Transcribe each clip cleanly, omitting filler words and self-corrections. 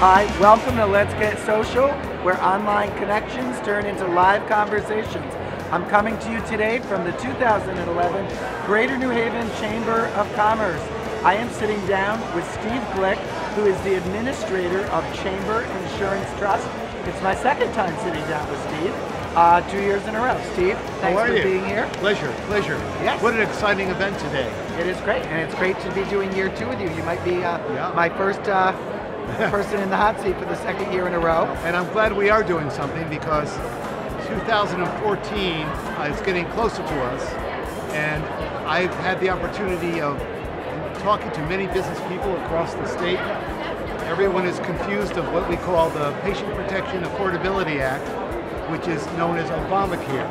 Hi, welcome to Let's Get Social, where online connections turn into live conversations. I'm coming to you today from the 2011 Greater New Haven Chamber of Commerce. I am sitting down with Steve Glick, who is the administrator of Chamber Insurance Trust. It's my second time sitting down with Steve, 2 years in a row. Steve, thanks for being here. Pleasure, pleasure. Yes. What an exciting event today. It is great, and it's great to be doing year 2 with you. You might be my first person in the hot seat for the second year in a row. And I'm glad we are doing something because 2014 is getting closer to us, and I've had the opportunity of talking to many business people across the state. Everyone is confused of what we call the Patient Protection Affordability Act, which is known as Obamacare.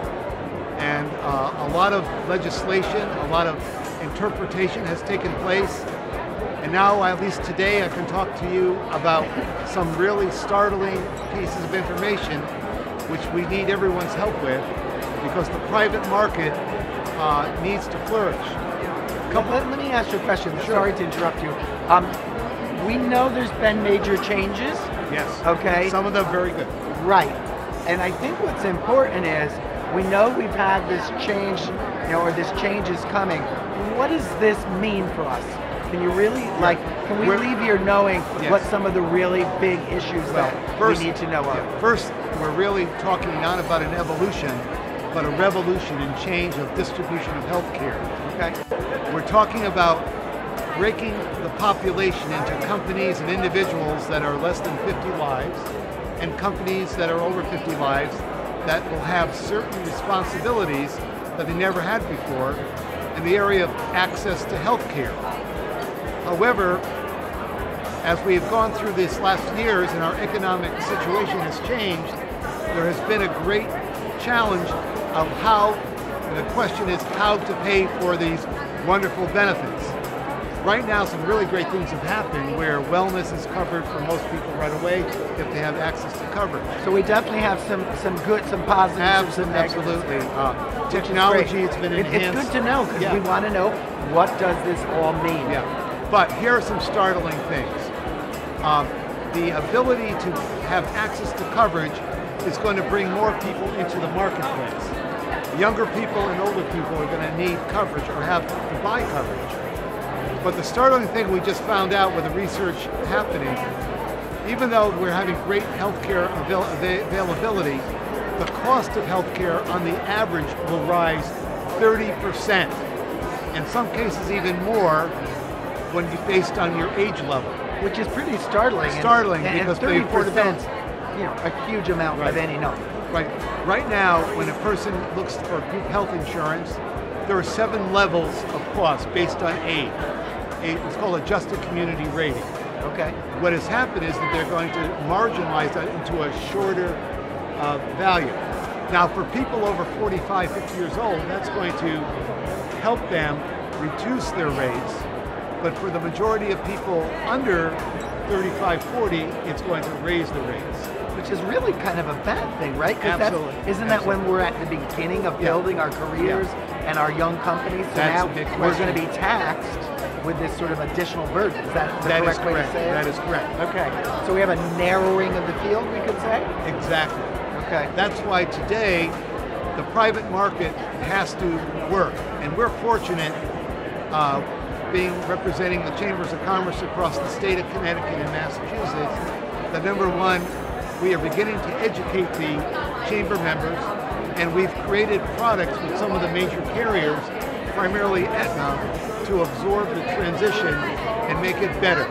And a lot of legislation, a lot of interpretation has taken place. And now, at least today, I can talk to you about some really startling pieces of information which we need everyone's help with, because the private market needs to flourish. Let me ask you a question. Sure. Sorry to interrupt you. We know there's been major changes. Yes. Okay. Some of them very good. Right. And I think what's important is we know we've had this change, or this change is coming. What does this mean for us? Can you really, can we leave here knowing what some of the really big issues that we need to know of? First, we're really talking not about an evolution, but a revolution and change of distribution of healthcare. Okay. We're talking about breaking the population into companies and individuals that are less than 50 lives, and companies that are over 50 lives that will have certain responsibilities that they never had before in the area of access to healthcare. However, as we have gone through these last years and our economic situation has changed, there has been a great challenge of the question is how to pay for these wonderful benefits. Right now, some really great things have happened where wellness is covered for most people right away if they have access to coverage. So we definitely have some good, some positives, some negatives. Absolutely. Technology has been enhanced. It's good to know, because we want to know, what does this all mean? Yeah. But here are some startling things. The ability to have access to coverage is going to bring more people into the marketplace. Younger people and older people are going to need coverage or have to buy coverage. But the startling thing we just found out with the research happening, even though we're having great healthcare availability, the cost of healthcare on the average will rise 30%. In some cases even more, when you based on your age level, which is pretty startling. Startling, because 30%, a huge amount of any number. Right. Right now, when a person looks for group health insurance, there are 7 levels of cost based on age. It's called adjusted community rating. Okay. What has happened is that they're going to marginalize that into a shorter value. Now, for people over 45, 50 years old, that's going to help them reduce their rates. But for the majority of people under 35, 40, it's going to raise the rates. Which is really kind of a bad thing, right? Absolutely. Isn't that when we're at the beginning of building our careers and our young companies? So that's now a big question. We're going to be taxed with this sort of additional burden. Is that the correct way to say it? That is correct. Okay. So we have a narrowing of the field, we could say? Exactly. Okay. That's why today the private market has to work. And we're fortunate representing the Chambers of Commerce across the state of Connecticut and Massachusetts, that number one, we are beginning to educate the chamber members, and we've created products with some of the major carriers, primarily Aetna, to absorb the transition and make it better.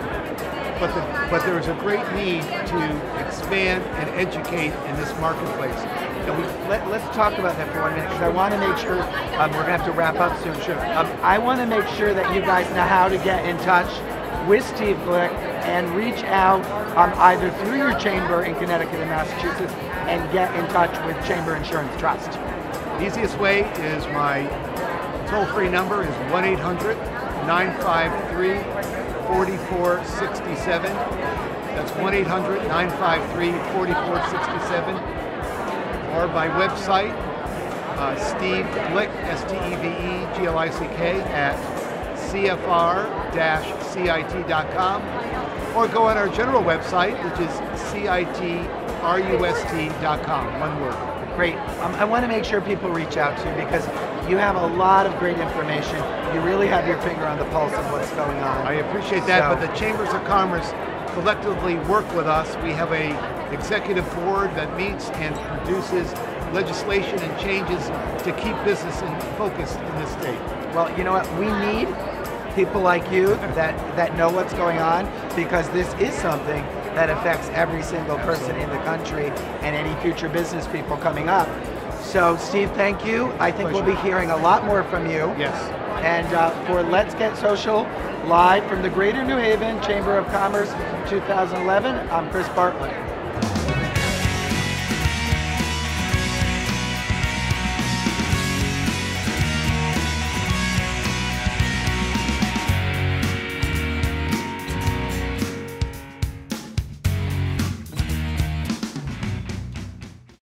But there is a great need to expand and educate in this marketplace. So let's talk about that for 1 minute, because I want to make sure, we're going to have to wrap up soon. Sure. I want to make sure that you guys know how to get in touch with Steve Glick and reach out either through your chamber in Connecticut and Massachusetts and get in touch with Chamber Insurance Trust. The easiest way is my toll-free number is 1-800-953-4467. That's 1-800-953-4467. Or by website, Steve Glick, STEVEGLICK, at CFR-CIT.com. or go on our general website, which is citrust.com, one word. Great. I want to make sure people reach out to you because you have a lot of great information. You really have your finger on the pulse of what's going on. I appreciate that, but the Chambers of Commerce collectively work with us. We have a executive board that meets and produces legislation and changes to keep business focused in this state. Well, you know what? We need people like you that know what's going on, because this is something that affects every single person in the country and any future business people coming up. So Steve, thank you. I think we'll be hearing a lot more from you. Yes. And for Let's Get Social, live from the Greater New Haven Chamber of Commerce 2011, I'm Chris Bartlett.